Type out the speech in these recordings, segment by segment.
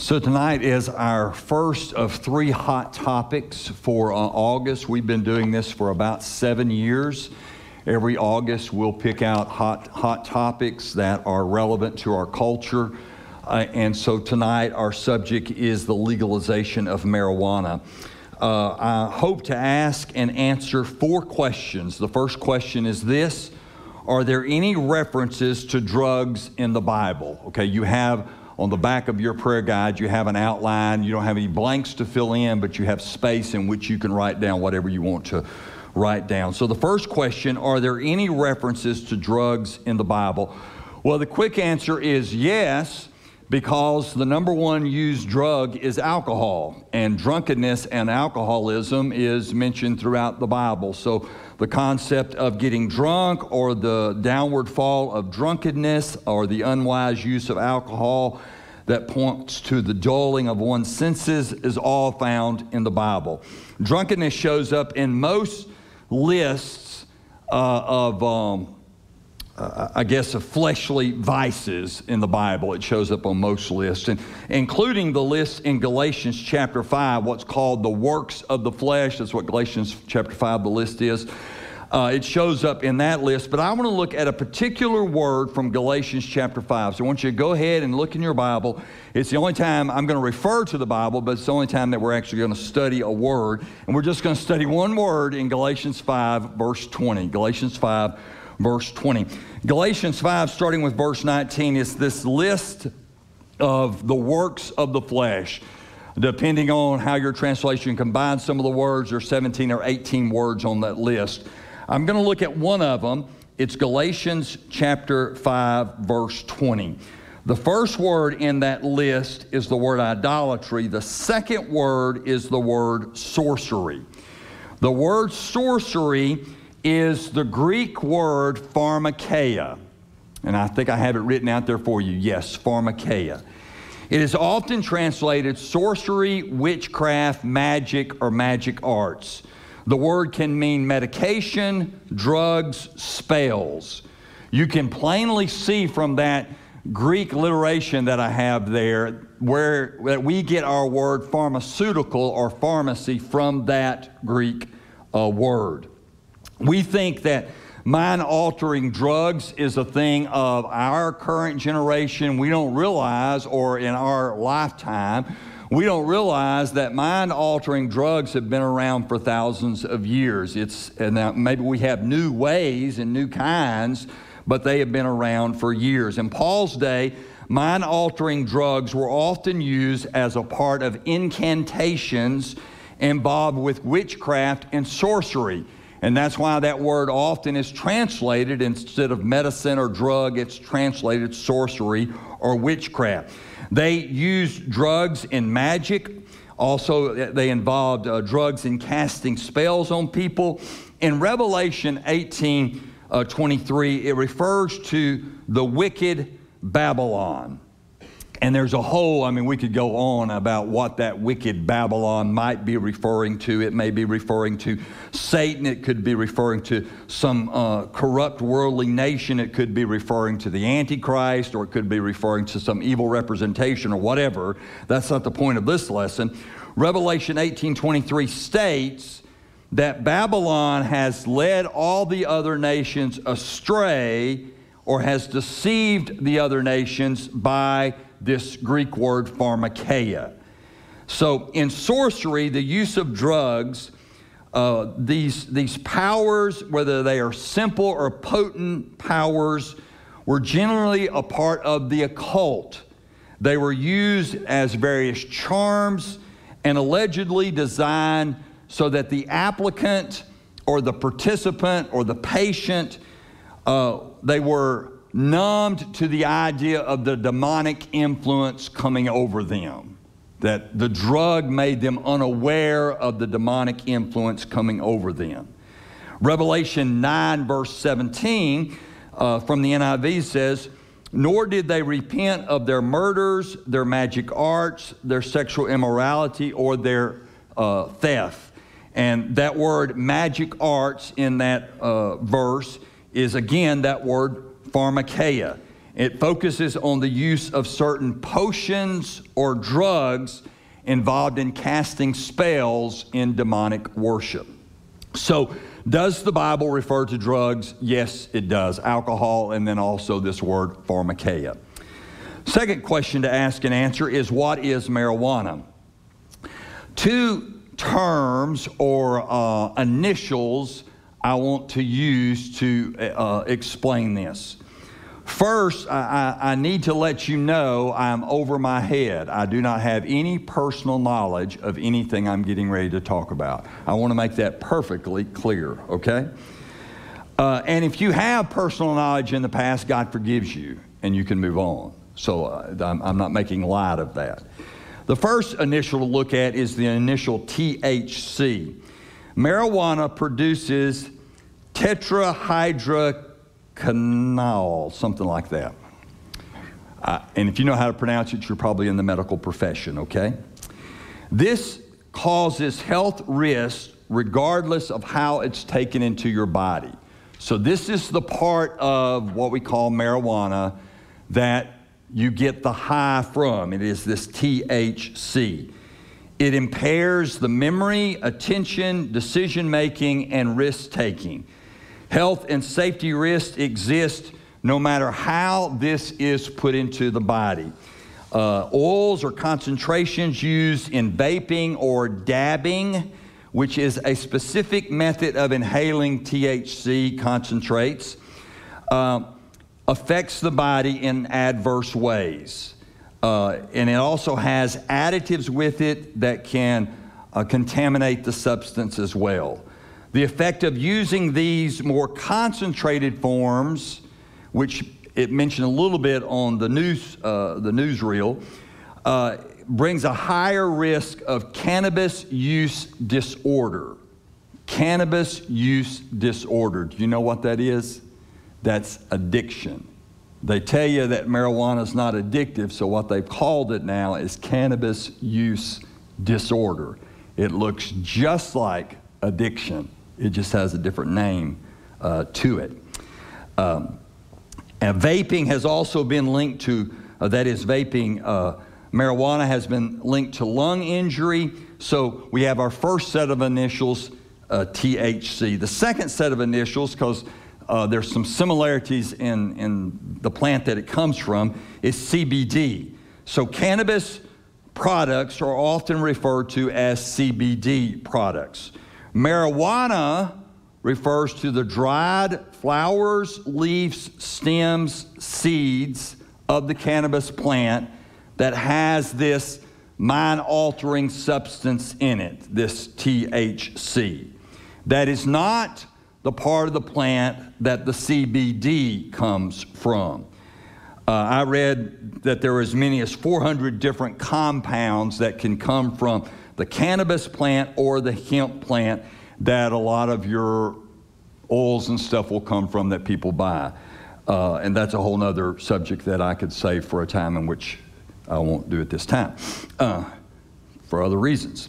So tonight is our first of 3 hot topics for August. We've been doing this for about 7 years. Every August we'll pick out hot topics that are relevant to our culture. And so tonight our subject is the legalization of marijuana. I hope to ask and answer 4 questions. The first question is this: are there any references to drugs in the Bible? Okay, you have on the back of your prayer guide, you have an outline. You don't have any blanks to fill in, but you have space in which you can write down whatever you want to write down. So the first question, are there any references to drugs in the Bible? Well, the quick answer is yes, because the number one used drug is alcohol, and drunkenness and alcoholism is mentioned throughout the Bible. So the concept of getting drunk, or the downward fall of drunkenness, or the unwise use of alcohol that points to the dulling of one's senses, is all found in the Bible. Drunkenness shows up in most lists of fleshly vices in the Bible. It shows up on most lists, and including the list in Galatians chapter 5, what's called the works of the flesh. That's what Galatians chapter 5, the list is. It shows up in that list, but I want to look at a particular word from Galatians chapter 5. So I want you to go ahead and look in your Bible. It's the only time I'm going to refer to the Bible, but it's the only time that we're actually going to study a word. And we're just going to study one word in Galatians 5, verse 20. Galatians 5, verse 20. Galatians 5, starting with verse 19, is this list of the works of the flesh. Depending on how your translation combines some of the words, there's 17 or 18 words on that list. I'm going to look at one of them. It's Galatians chapter 5, verse 20. The first word in that list is the word idolatry. The second word is the word sorcery. The word sorcery is the Greek word pharmakeia. And I think I have it written out there for you. Yes, pharmakeia. It is often translated sorcery, witchcraft, magic, or magic arts. The word can mean medication, drugs, spells. You can plainly see from that Greek alliteration that I have there where we get our word pharmaceutical or pharmacy from that Greek word. We think that mind-altering drugs is a thing of our current generation. We don't realize, or in our lifetime, we don't realize that mind-altering drugs have been around for thousands of years. And now maybe we have new ways and new kinds, but they have been around for years. In Paul's day, mind-altering drugs were often used as a part of incantations involved with witchcraft and sorcery. And that's why that word often is translated, instead of medicine or drug, it's translated sorcery or witchcraft. They used drugs in magic. Also, they involved drugs in casting spells on people. In Revelation 18:23, it refers to the wicked Babylon. And there's a whole, we could go on about what that wicked Babylon might be referring to. It may be referring to Satan. It could be referring to some corrupt worldly nation. It could be referring to the Antichrist, or it could be referring to some evil representation or whatever. That's not the point of this lesson. Revelation 18:23 states that Babylon has led all the other nations astray, or has deceived the other nations by this Greek word pharmakeia. So in sorcery, the use of drugs, these powers, whether they are simple or potent powers, were generally a part of the occult. They were used as various charms and allegedly designed so that the applicant or the participant or the patient, they were numbed to the idea of the demonic influence coming over them. That the drug made them unaware of the demonic influence coming over them. Revelation 9 verse 17 from the NIV says, "Nor did they repent of their murders, their magic arts, their sexual immorality, or their theft." And that word magic arts in that verse is again that word pharmakeia. It focuses on the use of certain potions or drugs involved in casting spells in demonic worship. So, does the Bible refer to drugs? Yes, it does. Alcohol, and then also this word pharmakeia. Second question to ask and answer is, what is marijuana? Two terms or initials I want to use to explain this. First, I need to let you know I'm over my head. I do not have any personal knowledge of anything I'm getting ready to talk about. I want to make that perfectly clear, okay? And if you have personal knowledge in the past, God forgives you and you can move on. So I'm not making light of that. The first initial to look at is the initial THC. Marijuana produces tetrahydrocanal, something like that. And if you know how to pronounce it, you're probably in the medical profession, okay? This causes health risks regardless of how it's taken into your body. So this is the part of what we call marijuana that you get the high from. It is this THC. It impairs the memory, attention, decision-making, and risk-taking. Health and safety risks exist no matter how this is put into the body. Oils or concentrations used in vaping or dabbing, which is a specific method of inhaling THC concentrates, affects the body in adverse ways. And it also has additives with it that can contaminate the substance as well. The effect of using these more concentrated forms, which it mentioned a little bit on the newsreel, brings a higher risk of cannabis use disorder. Cannabis use disorder. Do you know what that is? That's addiction. They tell you that marijuana is not addictive, so what they've called it now is cannabis use disorder. It looks just like addiction. It just has a different name to it. And vaping has also been linked to, marijuana has been linked to lung injury. So we have our first set of initials, THC. The second set of initials, because there's some similarities in the plant that it comes from, is CBD. So cannabis products are often referred to as CBD products. Marijuana refers to the dried flowers, leaves, stems, seeds of the cannabis plant that has this mind-altering substance in it, this THC. That is not the part of the plant that the CBD comes from. I read that there are as many as 400 different compounds that can come from the cannabis plant or the hemp plant that a lot of your oils and stuff will come from that people buy. And that's a whole nother subject that I could save for a time in which I won't do at this time for other reasons.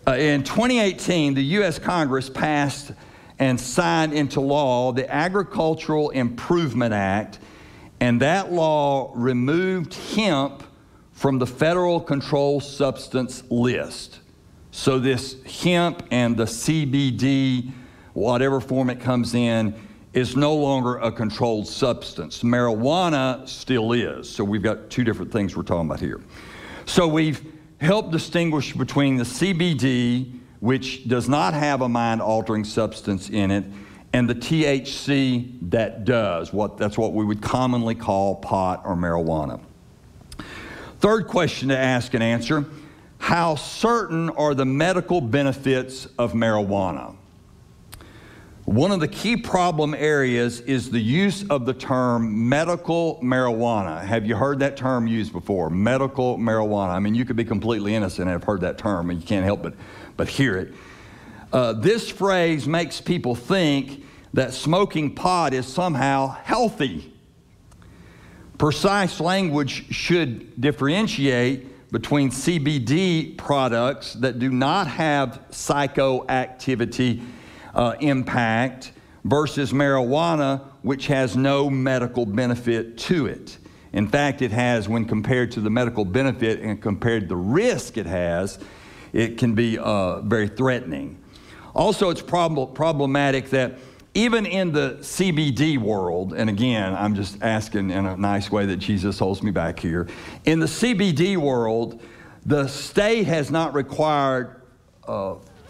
In 2018, the U.S. Congress passed and signed into law the Agricultural Improvement Act, and that law removed hemp from the federal controlled substance list. So this hemp and the CBD, whatever form it comes in, is no longer a controlled substance. Marijuana still is. So we've got two different things we're talking about here. So we've helped distinguish between the CBD, which does not have a mind-altering substance in it, and the THC that does. That's what we would commonly call pot or marijuana. Third question to ask and answer: how certain are the medical benefits of marijuana? One of the key problem areas is the use of the term medical marijuana. Have you heard that term used before? Medical marijuana. I mean, you could be completely innocent and have heard that term, and you can't help but hear it. This phrase makes people think that smoking pot is somehow healthy. Precise language should differentiate between CBD products that do not have psychoactivity impact versus marijuana, which has no medical benefit to it. In fact, it has, when compared to the medical benefit and compared to the risk it has, it can be very threatening. Also, it's problematic that even in the CBD world, and again, I'm just asking in a nice way that Jesus holds me back here. In the CBD world, the state has not required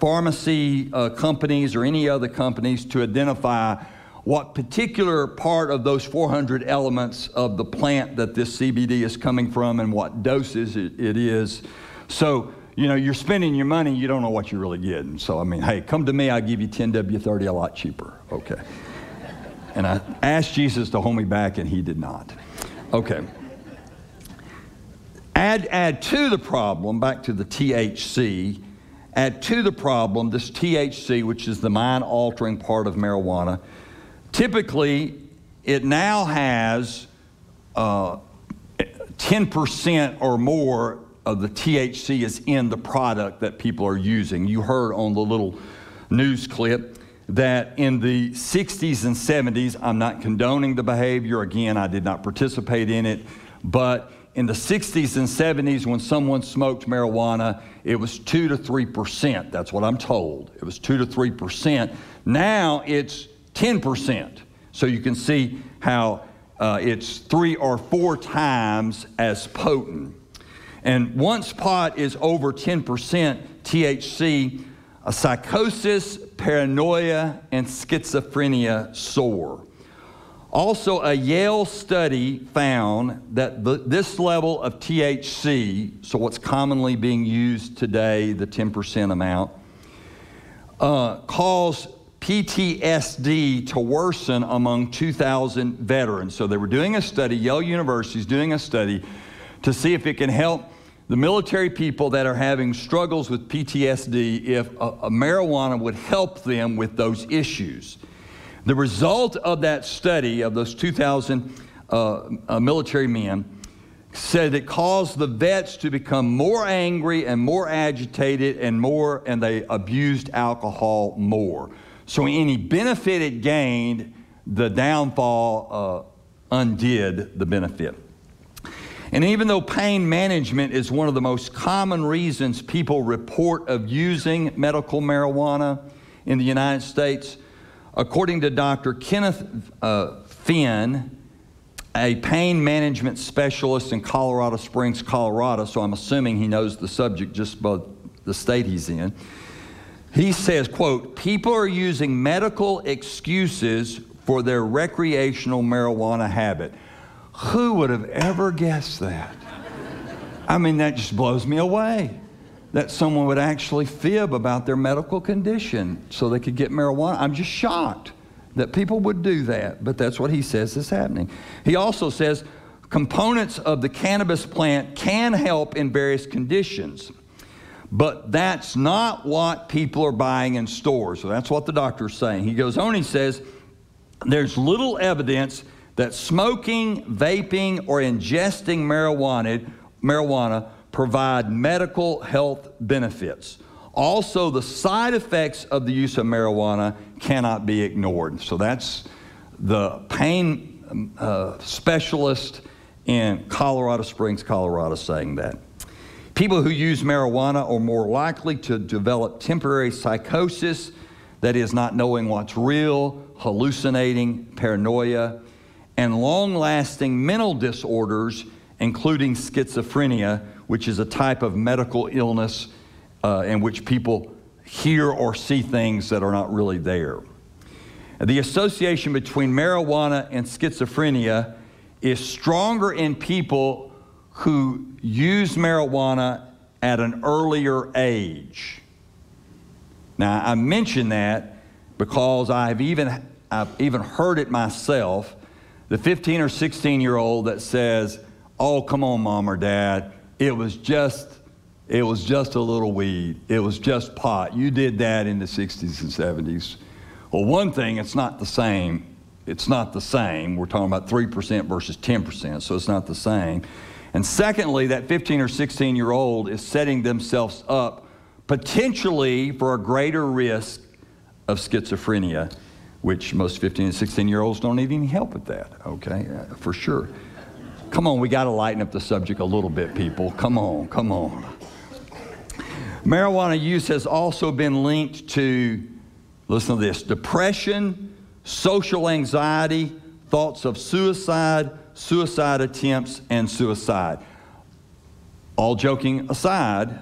pharmacy companies or any other companies to identify what particular part of those 400 elements of the plant that this CBD is coming from and what doses it is. So, you know, you're spending your money, you don't know what you're really getting. So, I mean, hey, come to me, I'll give you 10W30 a lot cheaper. Okay. And I asked Jesus to hold me back, and he did not. Okay. Add to the problem, back to the THC, add to the problem this THC, which is the mind-altering part of marijuana. Typically, it now has 10% or more of the THC is in the product that people are using. You heard on the little news clip that in the 60s and 70s, I'm not condoning the behavior. Again, I did not participate in it. But in the 60s and 70s, when someone smoked marijuana, it was 2 to 3%. That's what I'm told. It was 2 to 3%. Now it's 10%. So you can see how it's 3 or 4 times as potent. And once pot is over 10% THC, a psychosis, paranoia, and schizophrenia soar. Also, a Yale study found that this level of THC, so what's commonly being used today, the 10% amount, caused PTSD to worsen among 2,000 veterans. So they were doing a study, Yale University is doing a study to see if it can help the military people that are having struggles with PTSD, if a marijuana would help them with those issues. The result of that study of those 2,000 military men said it caused the vets to become more angry and more agitated and they abused alcohol more. So any benefit it gained, the downfall undid the benefit. And even though pain management is one of the most common reasons people report of using medical marijuana in the United States, according to Dr. Kenneth Finn, a pain management specialist in Colorado Springs, Colorado, so I'm assuming he knows the subject just by the state he's in, he says, quote, people are using medical excuses for their recreational marijuana habit. Who would have ever guessed that? I mean, that just blows me away, that someone would actually fib about their medical condition so they could get marijuana. I'm just shocked that people would do that, but that's what he says is happening. He also says components of the cannabis plant can help in various conditions, but that's not what people are buying in stores. So that's what the doctor's saying. He goes on, he says, there's little evidence that smoking, vaping, or ingesting marijuana provide medical health benefits. Also, the side effects of the use of marijuana cannot be ignored. So that's the pain specialist in Colorado Springs, Colorado, saying that. People who use marijuana are more likely to develop temporary psychosis, that is, not knowing what's real, hallucinating, paranoia, and long-lasting mental disorders, including schizophrenia, which is a type of medical illness in which people hear or see things that are not really there. The association between marijuana and schizophrenia is stronger in people who use marijuana at an earlier age. Now, I mention that because I've even heard it myself. The 15 or 16-year-old that says, oh, come on, Mom or Dad, it was just a little weed. It was just pot. You did that in the 60s and 70s. Well, one thing, it's not the same. It's not the same. We're talking about 3% versus 10%, so it's not the same. And secondly, that 15 or 16-year-old is setting themselves up potentially for a greater risk of schizophrenia, which most 15 and 16-year-olds don't need any help with that, okay, for sure. Come on, we got to lighten up the subject a little bit, people. Come on, come on. Marijuana use has also been linked to, listen to this, depression, social anxiety, thoughts of suicide, suicide attempts, and suicide. All joking aside,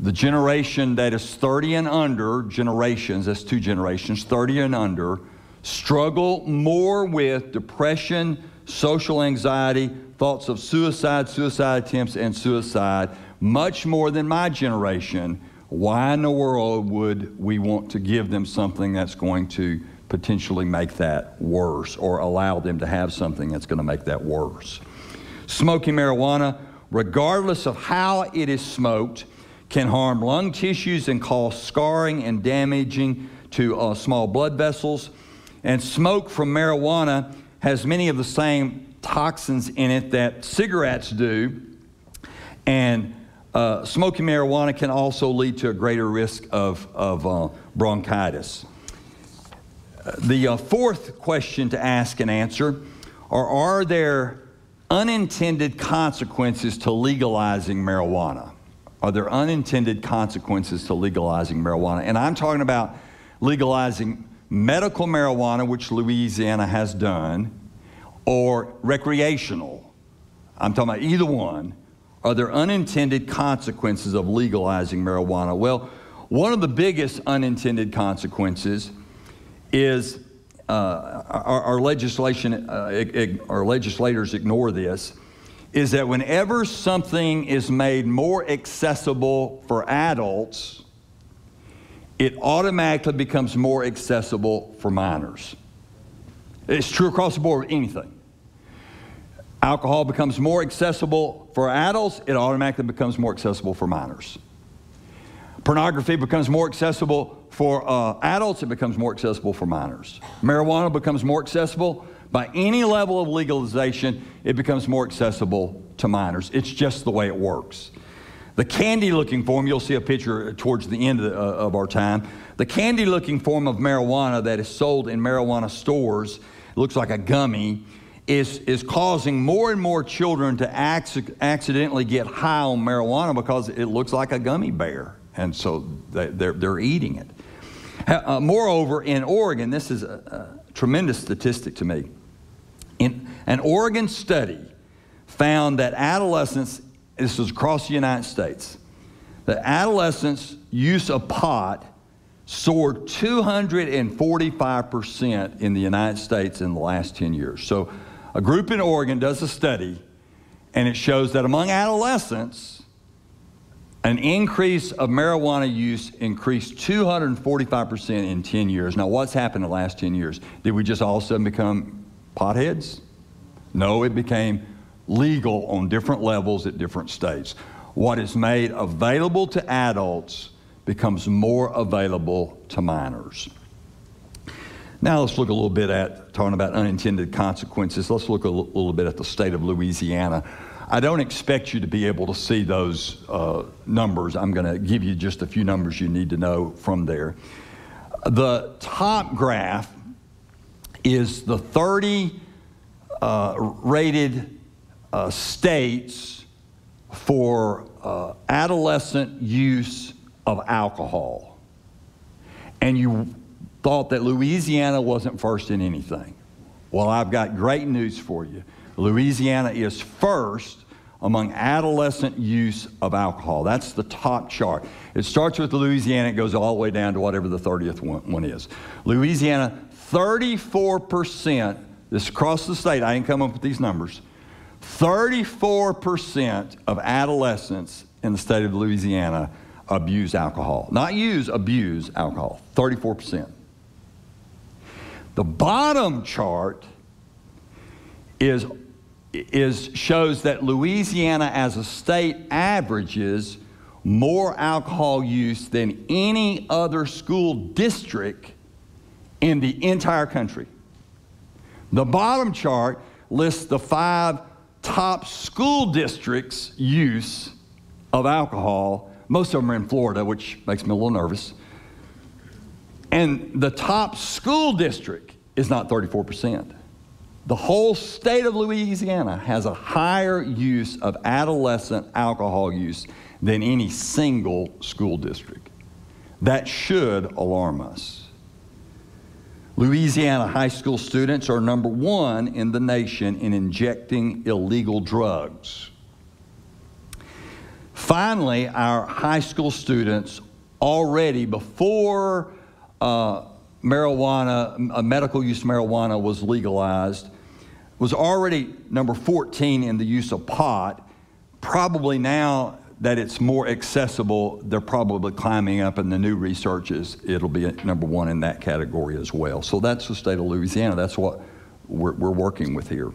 the generation that is 30 and under, generations, that's 2 generations, 30 and under, struggle more with depression, social anxiety, thoughts of suicide, suicide attempts, and suicide, much more than my generation. Why in the world would we want to give them something that's going to potentially make that worse, or allow them to have something that's going to make that worse? Smoking marijuana, regardless of how it is smoked, can harm lung tissues and cause scarring and damaging to small blood vessels. And smoke from marijuana has many of the same toxins in it that cigarettes do. And smoking marijuana can also lead to a greater risk of bronchitis. The fourth question to ask and answer are there unintended consequences to legalizing marijuana? Are there unintended consequences to legalizing marijuana? And I'm talking about legalizing medical marijuana, which Louisiana has done, or recreational. I'm talking about either one. Are there unintended consequences of legalizing marijuana? Well, one of the biggest unintended consequences is our legislators ignore this, is that whenever something is made more accessible for adults, it automatically becomes more accessible for minors. It's true across the board with anything. Alcohol becomes more accessible for adults, it automatically becomes more accessible for minors. Pornography becomes more accessible for adults, it becomes more accessible for minors. Marijuana becomes more accessible. By any level of legalization, it becomes more accessible to minors. It's just the way it works. The candy-looking form, you'll see a picture towards the end of our time. The candy-looking form of marijuana that is sold in marijuana stores, looks like a gummy, is causing more and more children to accidentally get high on marijuana because it looks like a gummy bear. And so they're eating it. Moreover, in Oregon, this is a tremendous statistic to me. An Oregon study found that adolescents, this is across the United States, that adolescents' use of pot soared 245% in the United States in the last 10 years. So a group in Oregon does a study, and it shows that among adolescents, an increase of marijuana use increased 245% in 10 years. Now, what's happened in the last 10 years? Did we just all of a sudden become potheads? No, it became legal on different levels at different states. What is made available to adults becomes more available to minors. Now let's look a little bit at, talking about unintended consequences, let's look a little bit at the state of Louisiana. I don't expect you to be able to see those numbers. I'm going to give you just a few numbers you need to know from there. The top graph is the 30 rated states for adolescent use of alcohol. And you thought that Louisiana wasn't first in anything. Well, I've got great news for you. Louisiana is first among adolescent use of alcohol. That's the top chart. It starts with Louisiana, it goes all the way down to whatever the 30th one is. Louisiana, 34%, this is across the state, I didn't come up with these numbers, 34% of adolescents in the state of Louisiana abuse alcohol. Not use, abuse alcohol, 34%. The bottom chart shows that Louisiana as a state averages more alcohol use than any other school district in the entire country. The bottom chart lists the 5 top school districts' use of alcohol. Most of them are in Florida, which makes me a little nervous. And the top school district is not 34%. The whole state of Louisiana has a higher use of adolescent alcohol use than any single school district. That should alarm us. Louisiana high school students are number one in the nation in injecting illegal drugs. Finally, our high school students already, before medical use marijuana was legalized, was already number 14 in the use of pot. Probably now that it's more accessible, they're probably climbing up, and the new research is it'll be number one in that category as well. So that's the state of Louisiana. That's what we're working with here.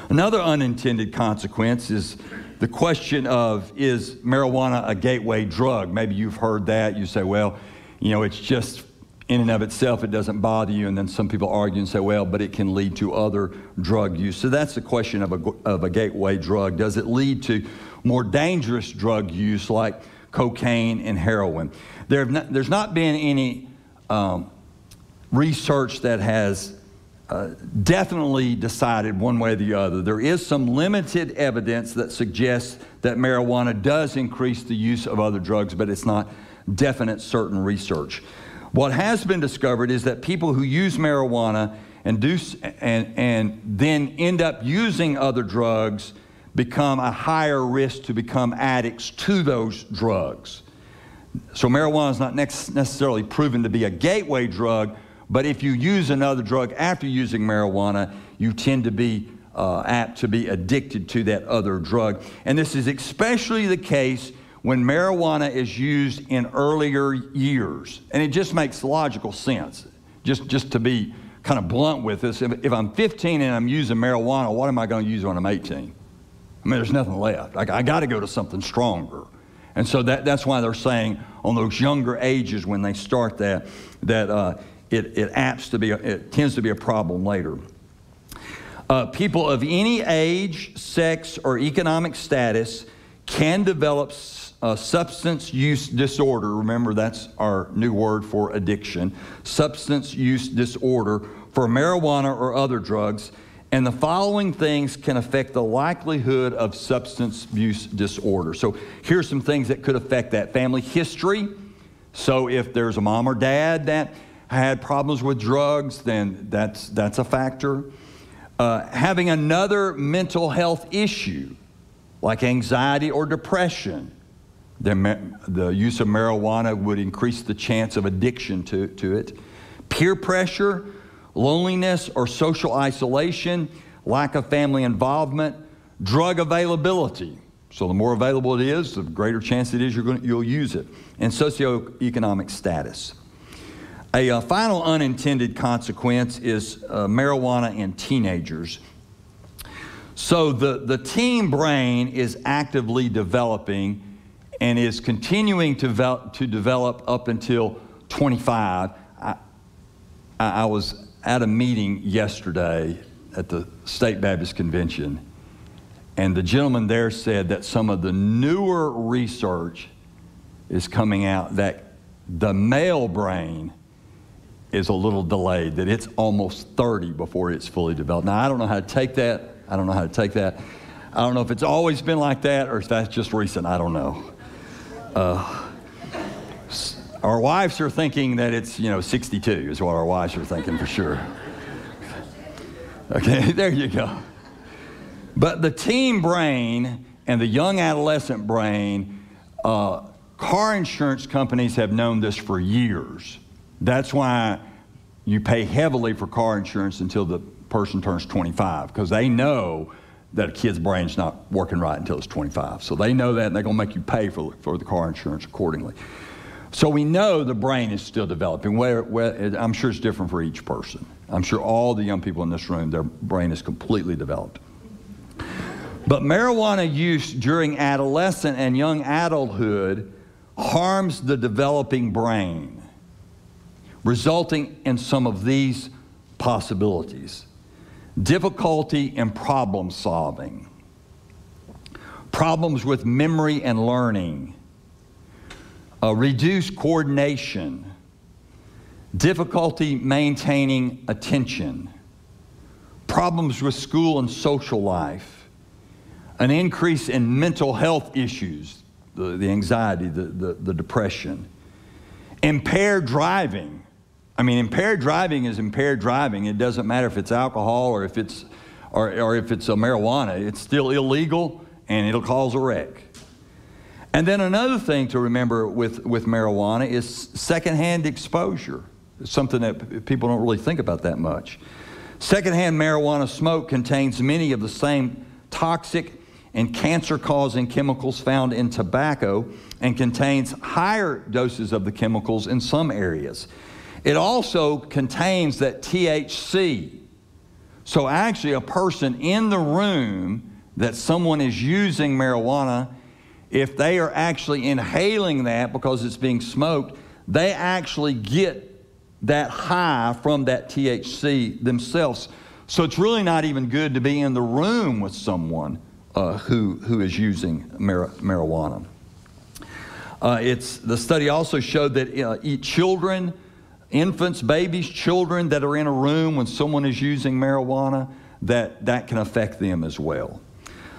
Another unintended consequence is the question of, is marijuana a gateway drug? Maybe you've heard that. You say, well, you know, it's just in and of itself, it doesn't bother you. And then some people argue and say, well, but it can lead to other drug use. So that's the question of a gateway drug. Does it lead to more dangerous drug use like cocaine and heroin? There's not been any research that has definitely decided one way or the other. There is some limited evidence that suggests that marijuana does increase the use of other drugs, but it's not definite, certain research. What has been discovered is that people who use marijuana and then end up using other drugs become a higher risk to become addicts to those drugs. So marijuana is not necessarily proven to be a gateway drug, but if you use another drug after using marijuana, you tend to be apt to be addicted to that other drug. And this is especially the case when marijuana is used in earlier years. And it just makes logical sense. Just to be kind of blunt with this, if I'm 15 and I'm using marijuana, what am I going to use when I'm 18? I mean, there's nothing left. I got to go to something stronger. And so that's why they're saying on those younger ages when they start that it tends to be a problem later. People of any age, sex, or economic status can develop substance use disorder. Remember, that's our new word for addiction. Substance use disorder for marijuana or other drugs. And the following things can affect the likelihood of substance use disorder. So here's some things that could affect that. Family history. So if there's a mom or dad that had problems with drugs, then that's a factor. Having another mental health issue, like anxiety or depression, the use of marijuana would increase the chance of addiction to it. Peer pressure, loneliness or social isolation, lack of family involvement, drug availability. So the more available it is, the greater chance it is you'll use it. And socioeconomic status. A final unintended consequence is marijuana in teenagers. So the teen brain is actively developing and is continuing to develop up until 25. I was at a meeting yesterday at the State Baptist Convention, and the gentleman there said that some of the newer research is coming out that the male brain is a little delayed, that it's almost 30 before it's fully developed. Now, I don't know how to take that. I don't know if it's always been like that or if that's just recent. I don't know. Our wives are thinking that it's, 62 is what our wives are thinking for sure. Okay, there you go. But the teen brain and the young adolescent brain, car insurance companies have known this for years. That's why you pay heavily for car insurance until the person turns 25, because they know that a kid's brain's not working right until it's 25. So they know that, and they're going to make you pay for the car insurance accordingly. So we know the brain is still developing. I'm sure it's different for each person. I'm sure all the young people in this room, their brain is completely developed. But marijuana use during adolescent and young adulthood harms the developing brain, resulting in some of these possibilities. Difficulty in problem solving, problems with memory and learning, reduced coordination, difficulty maintaining attention, problems with school and social life, an increase in mental health issues, the anxiety, the depression, impaired driving. I mean, impaired driving is impaired driving. It doesn't matter if it's alcohol or if it's a marijuana. It's still illegal, and it'll cause a wreck. And then another thing to remember with marijuana is secondhand exposure. It's something that people don't really think about that much. Secondhand marijuana smoke contains many of the same toxic and cancer-causing chemicals found in tobacco and contains higher doses of the chemicals in some areas. It also contains that THC. So actually a person in the room that someone is using marijuana, if they are actually inhaling that because it's being smoked, they actually get that high from that THC themselves. So it's really not even good to be in the room with someone who is using marijuana. The study also showed that children, infants, babies, children that are in a room when someone is using marijuana, that can affect them as well.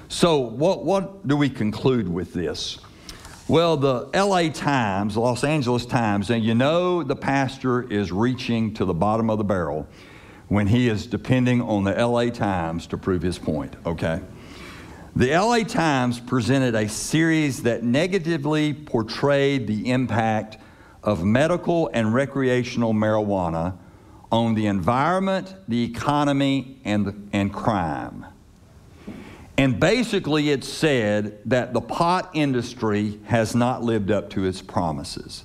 So what do we conclude with this? Well, the LA Times, Los Angeles Times, and you know the pastor is reaching to the bottom of the barrel when he is depending on the LA Times to prove his point, okay? The LA Times presented a series that negatively portrayed the impact of medical and recreational marijuana on the environment, the economy, and crime. And basically it said that the pot industry has not lived up to its promises.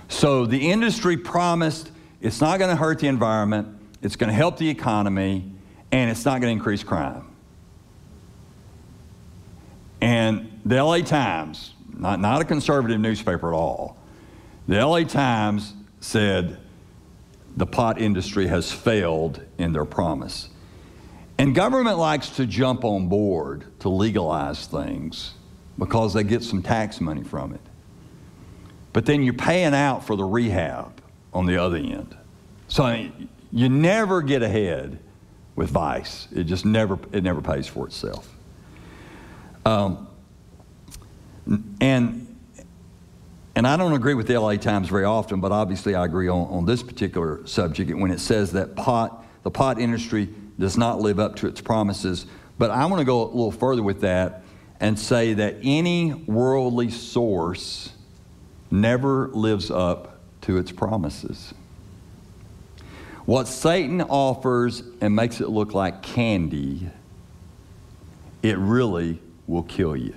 So the industry promised it's not going to hurt the environment, it's going to help the economy, and it's not going to increase crime. And the LA Times, not a conservative newspaper at all, the LA Times said the pot industry has failed in their promise. And government likes to jump on board to legalize things because they get some tax money from it. But then you're paying out for the rehab on the other end. So I mean, you never get ahead with vice. It just never pays for itself. And I don't agree with the LA Times very often, but obviously I agree on this particular subject when it says that the pot industry does not live up to its promises. But I want to go a little further with that and say that any worldly source never lives up to its promises. What Satan offers and makes it look like candy, it really will kill you.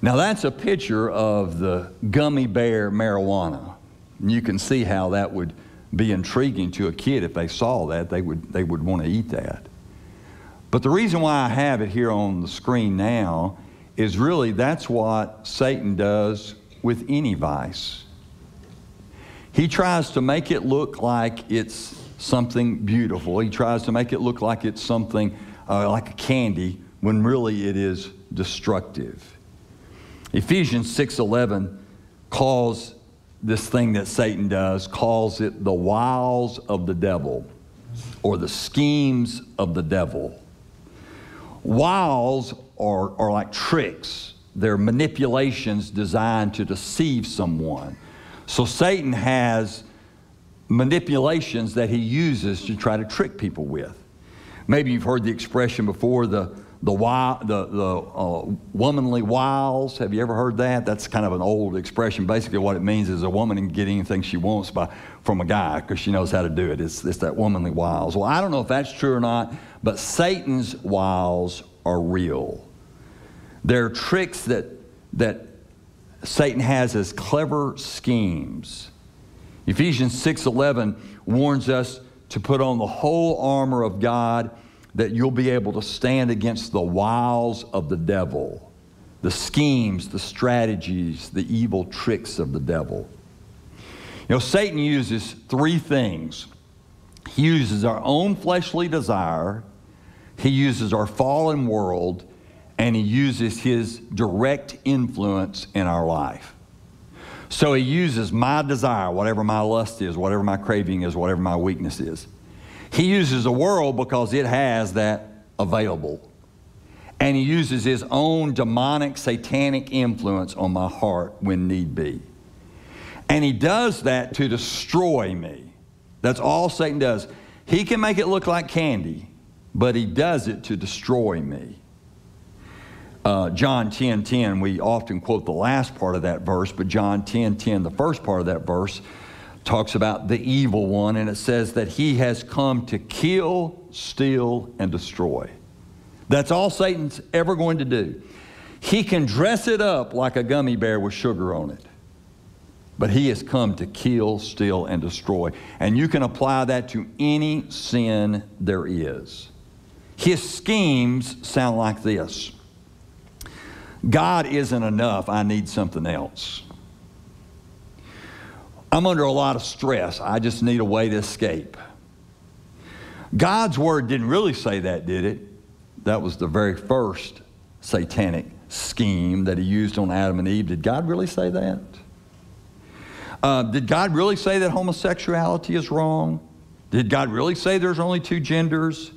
Now that's a picture of the gummy bear marijuana. You can see how that would be intriguing to a kid. If they saw that, they would want to eat that. But the reason why I have it here on the screen now is really that's what Satan does with any vice. He tries to make it look like it's something beautiful. He tries to make it look like it's something like a candy when really it is destructive. Ephesians 6:11 calls this thing that Satan does, calls it the wiles of the devil, or the schemes of the devil. Wiles are like tricks. They're manipulations designed to deceive someone. So Satan has manipulations that he uses to try to trick people with. Maybe you've heard the expression before, the womanly wiles. Have you ever heard that? That's kind of an old expression. Basically what it means is a woman can get anything she wants from a guy because she knows how to do it. It's that womanly wiles. Well, I don't know if that's true or not, but Satan's wiles are real. They're tricks that Satan has as clever schemes. Ephesians 6:11 warns us to put on the whole armor of God that you'll be able to stand against the wiles of the devil, the schemes, the strategies, the evil tricks of the devil. You know, Satan uses three things. He uses our own fleshly desire, he uses our fallen world, and he uses his direct influence in our life. So he uses my desire, whatever my lust is, whatever my craving is, whatever my weakness is. He uses the world because it has that available. And he uses his own demonic, satanic influence on my heart when need be. And he does that to destroy me. That's all Satan does. He can make it look like candy, but he does it to destroy me. John 10:10, we often quote the last part of that verse, but John 10:10, the first part of that verse, talks about the evil one, and it says that he has come to kill, steal, and destroy. That's all Satan's ever going to do. He can dress it up like a gummy bear with sugar on it, but he has come to kill, steal, and destroy. And you can apply that to any sin there is. His schemes sound like this: God isn't enough, I need something else. I'm under a lot of stress, I just need a way to escape. God's word didn't really say that, did it? That was the very first satanic scheme that he used on Adam and Eve. Did God really say that? Did God really say that homosexuality is wrong? Did God really say there's only two genders?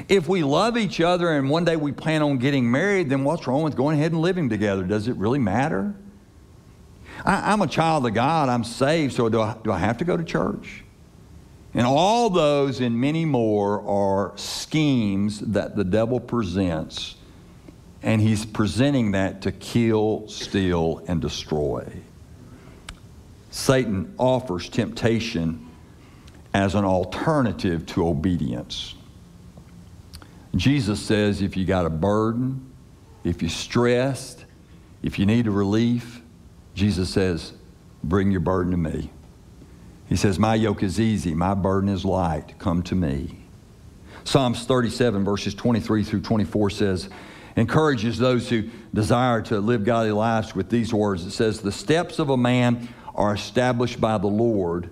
If we love each other and one day we plan on getting married, then what's wrong with going ahead and living together? Does it really matter? I'm a child of God. I'm saved, so do I have to go to church? And all those and many more are schemes that the devil presents, and he's presenting that to kill, steal, and destroy. Satan offers temptation as an alternative to obedience. Jesus says if you got a burden, if you're stressed, if you need a relief, Jesus says, bring your burden to me. He says, my yoke is easy, my burden is light, come to me. Psalms 37 verses 23 through 24 says, encourages those who desire to live godly lives with these words. It says, the steps of a man are established by the Lord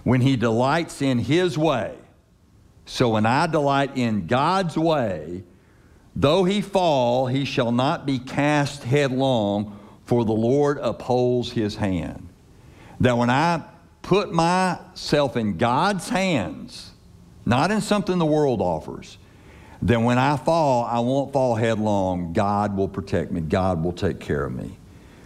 when he delights in his way. So when I delight in God's way, though he fall, he shall not be cast headlong, for the Lord upholds his hand. That when I put myself in God's hands, not in something the world offers, then when I fall, I won't fall headlong. God will protect me. God will take care of me.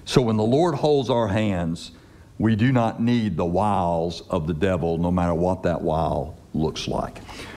So when the Lord holds our hands, we do not need the wiles of the devil, no matter what that wile looks like.